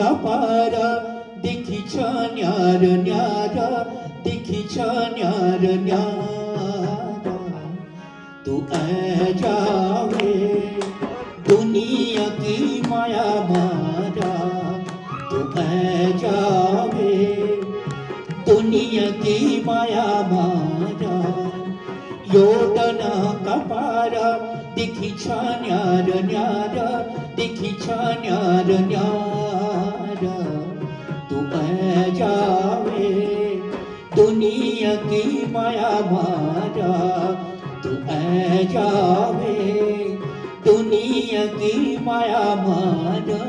कपारा देखी न्यार न्यारा देखी न्यार न्यारा तू ऐ जावे दुनिया की माया मारा तू ऐ जावे दुनिया की माया मारा योडना कपारा देखी न्यार न्यारा देखी न्यार न्यारा तू ऐ जावे दुनिया की माया मारा तू ऐ जावे दुनिया की माया मारा